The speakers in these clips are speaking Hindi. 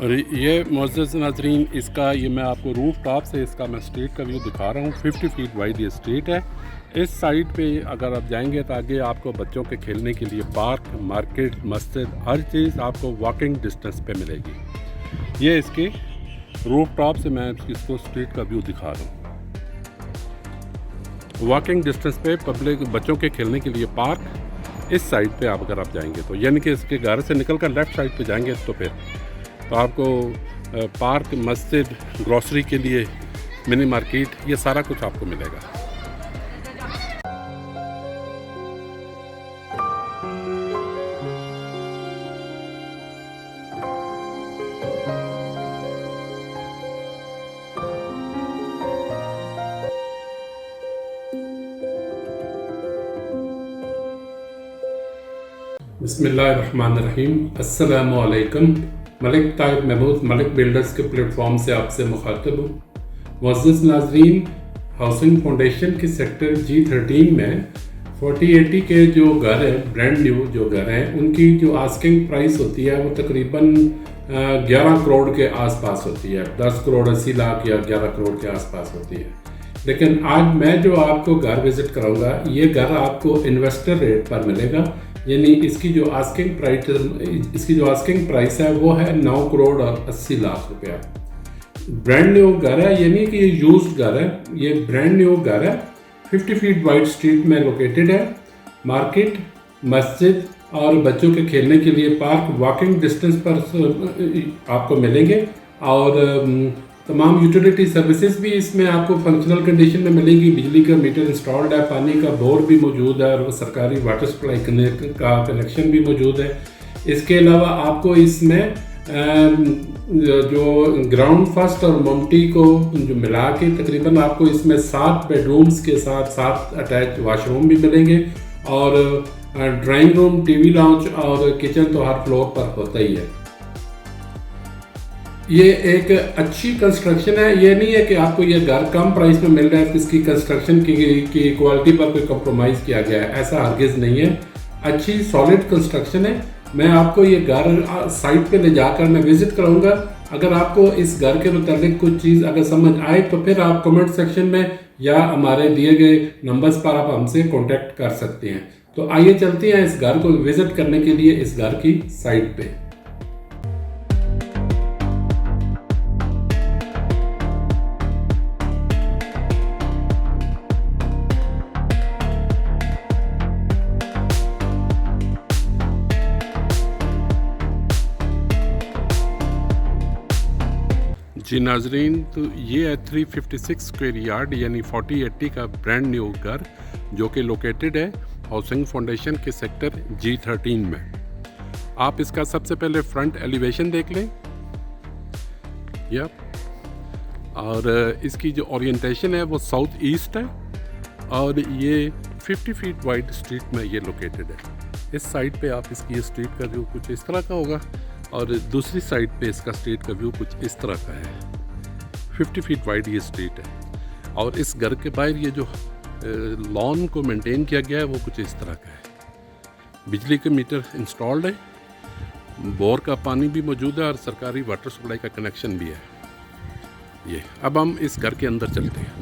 और ये मुअज़्ज़ज़ नाज़रीन, इसका ये मैं आपको रूफ टॉप से इसका मैं स्ट्रीट का व्यू दिखा रहा हूँ। 50 फीट वाइड ये स्ट्रीट है। इस साइड पे अगर आप जाएंगे तो आगे आपको बच्चों के खेलने के लिए पार्क, मार्केट, मस्जिद, हर चीज़ आपको वॉकिंग डिस्टेंस पे मिलेगी। ये इसके रूफ टॉप से मैं इसको स्ट्रीट का व्यू दिखा रहा हूँ। वॉकिंग डिस्टेंस पे पब्लिक बच्चों के खेलने के लिए पार्क इस साइड पे अगर आप जाएंगे तो, यानी कि इसके घर से निकल कर लेफ़्ट साइड पे जाएंगे तो आपको पार्क, मस्जिद, ग्रॉसरी के लिए मिनी मार्केट, ये सारा कुछ आपको मिलेगा। बिस्मिल्लाहिर्रहमानिर्रहीम। अस्सलामु अलैकुम। मलिक ताइब महमूद मलिक बिल्डर्स के प्लेटफॉर्म से आपसे मुखातिब हूँ। मुअज़्ज़ज़ नाज़रीन, हाउसिंग फाउंडेशन के सेक्टर G13 में 4080 के जो घर हैं, ब्रांड न्यू जो घर हैं, उनकी जो आस्किंग प्राइस होती है वो तकरीबन 11 करोड़ के आसपास होती है। 10 करोड़ 80 लाख या 11 करोड़ के आसपास होती है। लेकिन आज मैं जो आपको घर विज़िट कराऊंगा, ये घर आपको इन्वेस्टर रेट पर मिलेगा। यानी इसकी जो आस्किंग प्राइस है वो है 9 करोड़ और 80 लाख रुपया। ब्रांड न्यू घर है, यानी कि ये यूज्ड घर है। ये ब्रांड न्यू घर है। 50 फीट वाइड स्ट्रीट में लोकेटेड है। मार्केट, मस्जिद और बच्चों के खेलने के लिए पार्क वॉकिंग डिस्टेंस पर आपको मिलेंगे। और तमाम यूटिलिटी सर्विसेज भी इसमें आपको फंक्शनल कंडीशन में मिलेंगी। बिजली का मीटर इंस्टॉल्ड है, पानी का बोर भी मौजूद है और सरकारी वाटर सप्लाई का कनेक्शन भी मौजूद है। इसके अलावा आपको इसमें जो ग्राउंड फर्स्ट और ममटी को जो मिला के तकरीबन आपको इसमें 7 बेडरूम्स के साथ 7 अटैच वाशरूम भी मिलेंगे। और ड्राइंग रूम, टीवी लाउंज और किचन तो हर फ्लोर पर होता ही है। ये एक अच्छी कंस्ट्रक्शन है। ये नहीं है कि आपको ये घर कम प्राइस में मिल रहा है तो इसकी कंस्ट्रक्शन की क्वालिटी पर कोई कंप्रोमाइज़ किया गया है, ऐसा हरगिज़ नहीं है। अच्छी सॉलिड कंस्ट्रक्शन है। मैं आपको ये घर साइट पे ले जाकर मैं विज़िट कराऊंगा। अगर आपको इस घर के मुताबिक कुछ चीज़ अगर समझ आए तो फिर आप कमेंट सेक्शन में या हमारे दिए गए नंबर्स पर आप हमसे कॉन्टेक्ट कर सकते हैं। तो आइए चलते हैं इस घर को विज़िट करने के लिए इस घर की साइट पे। जी नाजरीन, तो ये है 356 स्क्वायर यार्ड यानी 4080 का ब्रांड न्यू घर, जो कि लोकेटेड है हाउसिंग फाउंडेशन के सेक्टर G13 में। आप इसका सबसे पहले फ्रंट एलिवेशन देख लें। और इसकी जो ओरिएंटेशन है वो साउथ ईस्ट है और ये 50 फीट वाइड स्ट्रीट में ये लोकेटेड है। इस साइड पे आप इसकी स्ट्रीट का व्यू कुछ इस तरह का होगा और दूसरी साइड पे इसका स्ट्रीट का व्यू कुछ इस तरह का है। 50 फीट वाइड ये स्ट्रीट है और इस घर के बाहर ये जो लॉन को मेंटेन किया गया है वो कुछ इस तरह का है। बिजली के मीटर इंस्टॉल्ड है, बोर का पानी भी मौजूद है और सरकारी वाटर सप्लाई का कनेक्शन भी है। ये अब हम इस घर के अंदर चलते हैं।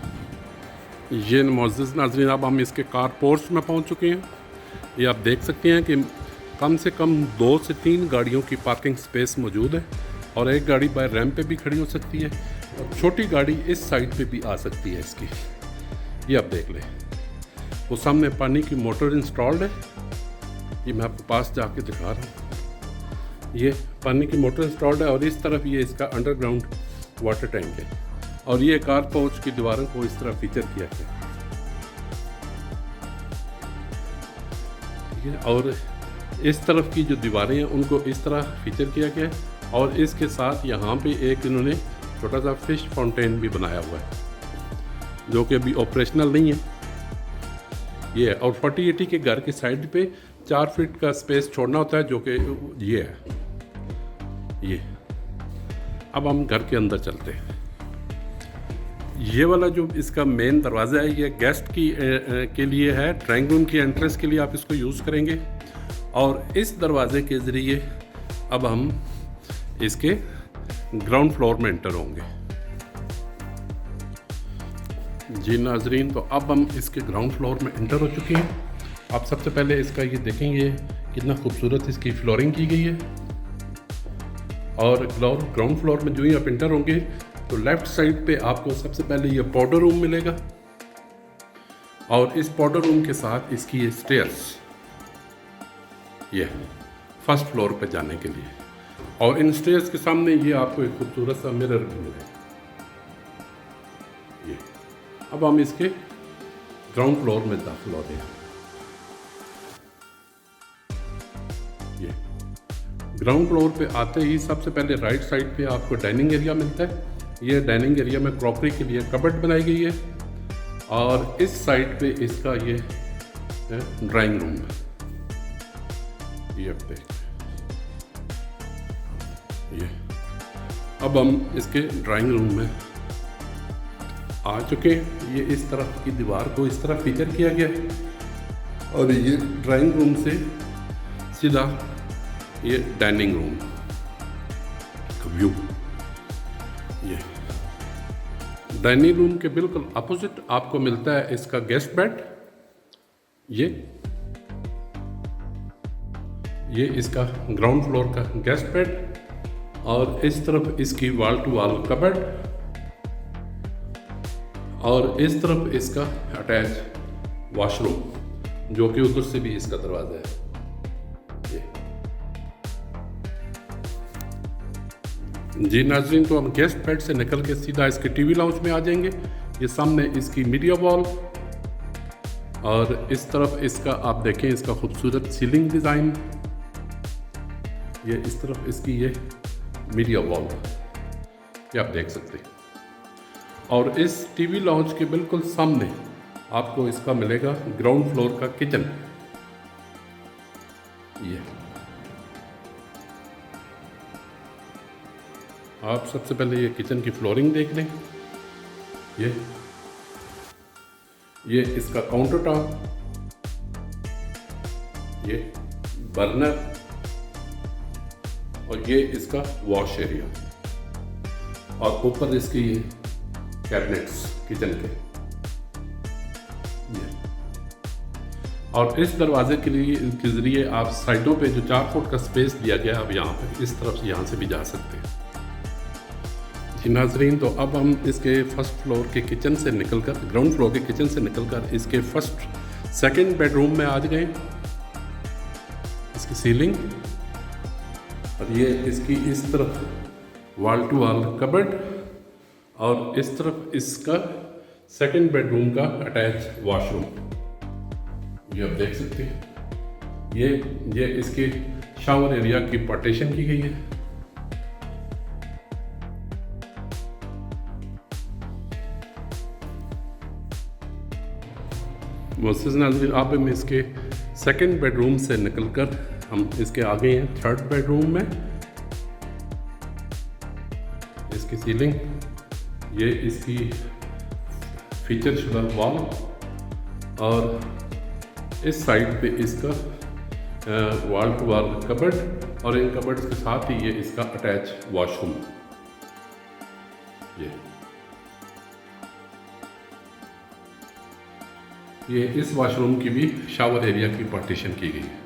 ये मुअज़्ज़ज़ नाज़रीन, अब हम इसके कार पोर्च में पहुंच चुके हैं। ये आप देख सकते हैं कि कम से कम 2 से 3 गाड़ियों की पार्किंग स्पेस मौजूद है और एक गाड़ी बाहर रैंप पे भी खड़ी हो सकती है और छोटी गाड़ी इस साइड पे भी आ सकती है इसकी। ये आप देख लें, वो सामने पानी की मोटर इंस्टॉल्ड है। ये मैं आपको पास जाके दिखा रहा हूँ। ये पानी की मोटर इंस्टॉल्ड है और इस तरफ ये इसका अंडरग्राउंड वाटर टैंक है और ये कार पोर्च की दीवारों को इस तरह फीचर किया गया है। और इस तरफ की जो दीवारें हैं उनको इस तरह फीचर किया गया है और इसके साथ यहाँ पे एक इन्होंने छोटा सा फिश फाउंटेन भी बनाया हुआ है, जो कि अभी ऑपरेशनल नहीं है। ये है। और 4080 के घर की साइड पे 4 फीट का स्पेस छोड़ना होता है, जो कि ये है। ये अब हम घर के अंदर चलते हैं। ये वाला जो इसका मेन दरवाज़ा है ये गेस्ट के लिए है। ड्राइंग रूम की एंट्रेंस के लिए आप इसको यूज़ करेंगे और इस दरवाज़े के ज़रिए अब हम इसके ग्राउंड फ्लोर में एंटर होंगे। जी नाजरीन, तो अब हम इसके ग्राउंड फ्लोर में एंटर हो चुके हैं। आप सबसे पहले इसका ये देखेंगे कितना खूबसूरत इसकी फ्लोरिंग की गई है। और ग्राउंड फ्लोर में जो ही आप एंटर होंगे तो लेफ़्ट साइड पे आपको सबसे पहले ये पाउडर रूम मिलेगा, और इस पाउडर रूम के साथ इसकी ये स्टेयर्स, ये फर्स्ट फ्लोर पे जाने के लिए, और इन स्टेयर्स के सामने ये आपको एक खूबसूरत सा मिरर भी मिलेगा। ये अब हम इसके ग्राउंड फ्लोर में दाखिल हो रहे हैं। ये ग्राउंड फ्लोर पे आते ही सबसे पहले राइट साइड पे आपको डाइनिंग एरिया मिलता है। ये डाइनिंग एरिया में क्रॉकरी के लिए कबर्ड बनाई गई है, और इस साइड पे इसका ये ड्राइंग रूम है। ये आप देख, ये अब हम इसके ड्राइंग रूम में आ चुके हैं। ये इस तरफ की दीवार को इस तरह फीचर किया गया है, और ये ड्राइंग रूम से सीधा ये डाइनिंग रूम का व्यू। ये डाइनिंग रूम के बिल्कुल अपोजिट आपको मिलता है इसका गेस्ट बेड। ये इसका ग्राउंड फ्लोर का गेस्ट बेड, और इस तरफ इसकी वॉल टू वॉल कबर्ड, और इस तरफ इसका अटैच वॉशरूम, जो कि उधर से भी इसका दरवाजा है। जी नाज़रीन, तो हम गेस्ट बेड से निकल के सीधा इसके टीवी लाउंज में आ जाएंगे। ये सामने इसकी मीडिया वॉल, और इस तरफ इसका आप देखें इसका खूबसूरत सीलिंग डिज़ाइन। ये इस तरफ इसकी ये मीडिया वॉल, ये आप देख सकते हैं। और इस टीवी लाउंज के बिल्कुल सामने आपको इसका मिलेगा ग्राउंड फ्लोर का किचन। ये आप सबसे पहले ये किचन की फ्लोरिंग देख लें। ये इसका काउंटर टॉप, ये बर्नर, और ये इसका वॉश एरिया, और ऊपर इसके ये कैबिनेट्स किचन के। और इस दरवाजे के लिए के ज़रिए आप साइडों पे जो 4 फुट का स्पेस दिया गया है, अब यहाँ पे इस तरफ से यहाँ से भी जा सकते हैं। जी नाजरीन, तो अब हम इसके फर्स्ट फ्लोर के किचन से निकलकर, ग्राउंड फ्लोर के किचन से निकलकर इसके सेकंड बेडरूम में आ गए। इसकी सीलिंग, और ये इसकी इस तरफ वॉल टू वॉल कबर्ड, और इस तरफ इसका सेकंड बेडरूम का अटैच वॉशरूम। ये आप देख सकते हैं। ये इसके शावर एरिया की पार्टीशन की गई है। मोअज़्ज़िज़ नाज़रीन, आप हम इसके सेकंड बेडरूम से निकलकर हम इसके आ गए हैं थर्ड बेडरूम में। इसकी सीलिंग, ये इसकी फीचर शुदा वॉल, और इस साइड पे इसका वॉल टू वॉल कबर्ड, और इन कबर्ड्स के साथ ही ये इसका अटैच वॉशरूम। ये इस वॉशरूम की भी शावर एरिया की पार्टीशन की गई है।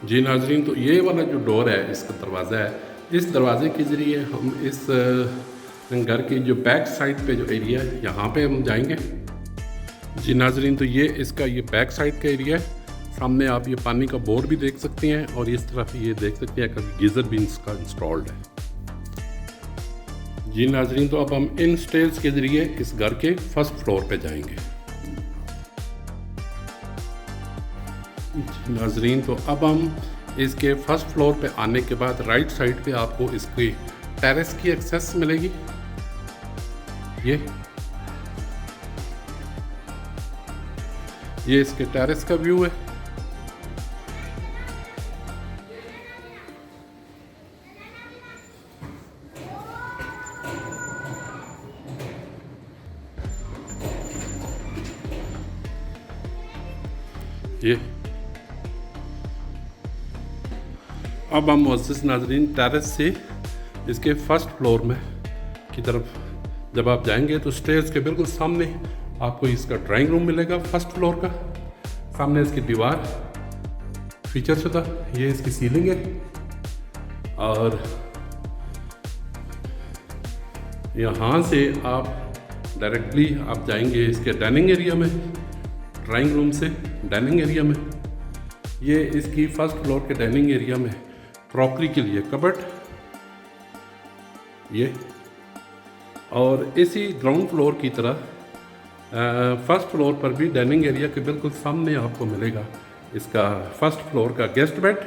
जी नाजरीन, तो ये वाला जो डोर है, इसका दरवाज़ा है, इस दरवाजे के ज़रिए हम इस घर की जो बैक साइड पे जो एरिया है, यहाँ पे हम जाएंगे। जी नाजरीन, तो ये इसका ये बैक साइड का एरिया है। सामने आप ये पानी का बोर भी देख सकते हैं, और इस तरफ ये देख सकते हैं कि गीज़र भी इसका इंस्टॉल्ड है। जी नाजरीन, तो अब हम इन स्टेयर्स के ज़रिए इस घर के फर्स्ट फ्लोर पे जाएंगे। नाजरीन, तो अब हम इसके फर्स्ट फ्लोर पे आने के बाद राइट साइड पे आपको इसकी टेरेस की एक्सेस मिलेगी। ये इसके टेरेस का व्यू है। ये अब हम मुअज़्ज़िज़ नाज़रीन टेरेस से इसके फर्स्ट फ्लोर में की तरफ जब आप जाएंगे तो स्टेयर्स के बिल्कुल सामने आपको इसका ड्राइंग रूम मिलेगा फर्स्ट फ्लोर का। सामने इसकी दीवार फीचर शुदा, ये इसकी सीलिंग है। और यहाँ से आप डायरेक्टली आप जाएंगे इसके डाइनिंग एरिया में, ड्राइंग रूम से डाइनिंग एरिया में। ये इसकी फर्स्ट फ्लोर के डाइनिंग एरिया में क्रॉकरी के लिए कबर्ड ये, और इसी ग्राउंड फ्लोर की तरह फर्स्ट फ्लोर पर भी डाइनिंग एरिया के बिल्कुल सामने आपको मिलेगा इसका फर्स्ट फ्लोर का गेस्ट बेड,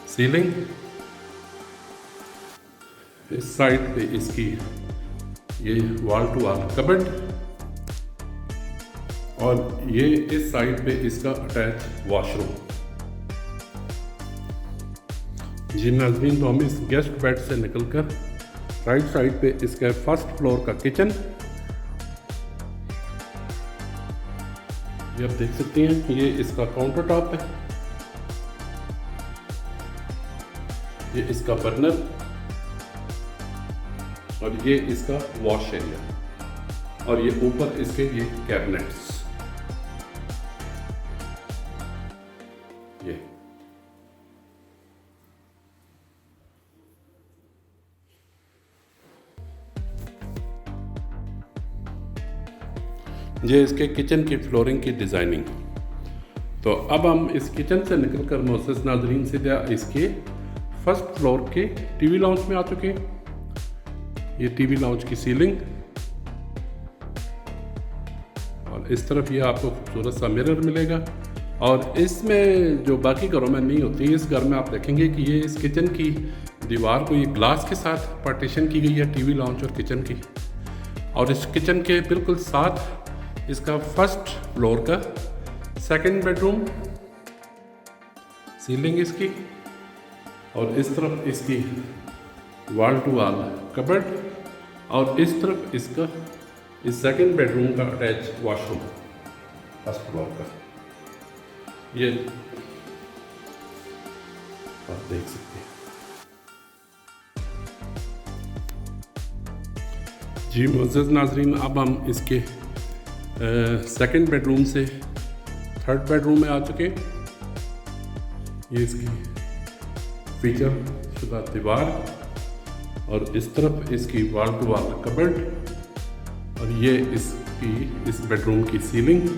सीलिंग। इस साइड पे इसकी ये वॉल टू वॉल कबर्ड, और ये इस साइड पे इसका अटैच वॉशरूम। जी नाज़रीन, तो हम इस गेस्ट बेड से निकलकर राइट साइड पे इसका फर्स्ट फ्लोर का किचन, ये आप देख सकते हैं। ये इसका काउंटर टॉप है, ये इसका बर्नर, और ये इसका वॉश एरिया, और ये ऊपर इसके ये कैबिनेट्स। ये इसके किचन की फ्लोरिंग की डिज़ाइनिंग। तो अब हम इस किचन से निकलकर मोअज़्ज़ज़ नाज़रीन सीधा इसके फर्स्ट फ्लोर के टीवी लाउंज में आ चुके हैं। ये टीवी लाउंज की सीलिंग, और इस तरफ ये आपको खूबसूरत सा मिरर मिलेगा। और इसमें जो बाकी घरों में नहीं होती, इस घर में आप देखेंगे कि ये इस किचन की दीवार को ये ग्लास के साथ पार्टीशन की गई है, टीवी लाउंज और किचन की। और इस किचन के बिल्कुल साथ इसका फर्स्ट फ्लोर का सेकंड बेडरूम, सीलिंग इसकी, और इस तरफ इसकी वॉल टू वॉल कबर्ड, और इस तरफ इसका इस सेकंड बेडरूम का अटैच वॉशरूम फर्स्ट फ्लोर का। ये आप देख सकते हैं। जी मुअज़्ज़ज़ नाज़रीन, अब हम इसके सेकंड बेडरूम से थर्ड बेडरूम में आ चुके। ये इसकी फीचर शुदा दीवार, और इस तरफ इसकी वॉल टू वॉल कबर्ड, और ये इसकी इस बेडरूम की सीलिंग,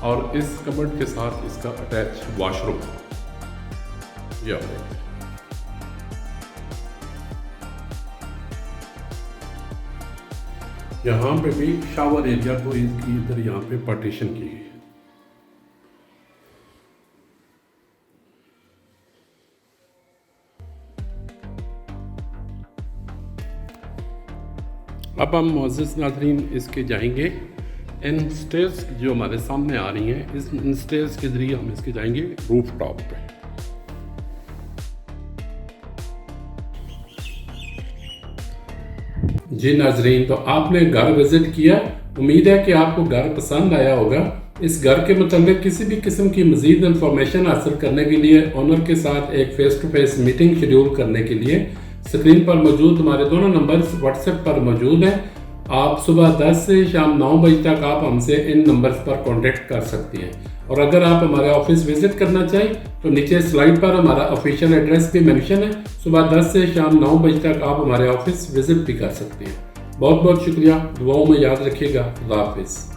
और इस कबर्ड के साथ इसका अटैच वॉशरूम। ये आप देखते हैं। यहाँ पे भी शावर एरिया को इसकी इधर यहाँ पे पार्टीशन की गई। अब हम मुअज़्ज़ज़ नाज़रीन इसके जाएंगे इन स्टेयर्स जो हमारे सामने आ रही हैं, इस इन स्टेयर्स के ज़रिए हम इसके जाएंगे रूफ टॉप पे। जी नाज़रीन, तो आपने घर विज़िट किया, उम्मीद है कि आपको घर पसंद आया होगा। इस घर के मुताबिक किसी भी किस्म की मज़ीद इंफॉर्मेशन हासिल करने के लिए, ओनर के साथ एक face to face meeting schedule करने के लिए स्क्रीन पर मौजूद हमारे दोनों नंबर्स व्हाट्सएप पर मौजूद हैं। आप सुबह 10 से शाम 9 बजे तक आप हमसे इन नंबर्स पर कांटेक्ट कर सकती हैं। और अगर आप हमारे ऑफिस विजिट करना चाहें तो नीचे स्लाइड पर हमारा ऑफिशियल एड्रेस भी मेंशन है। सुबह 10 से शाम 9 बजे तक आप हमारे ऑफिस विजिट भी कर सकते हैं। बहुत बहुत शुक्रिया, दुआओं में याद रखिएगा। अल्लाह हाफिज़।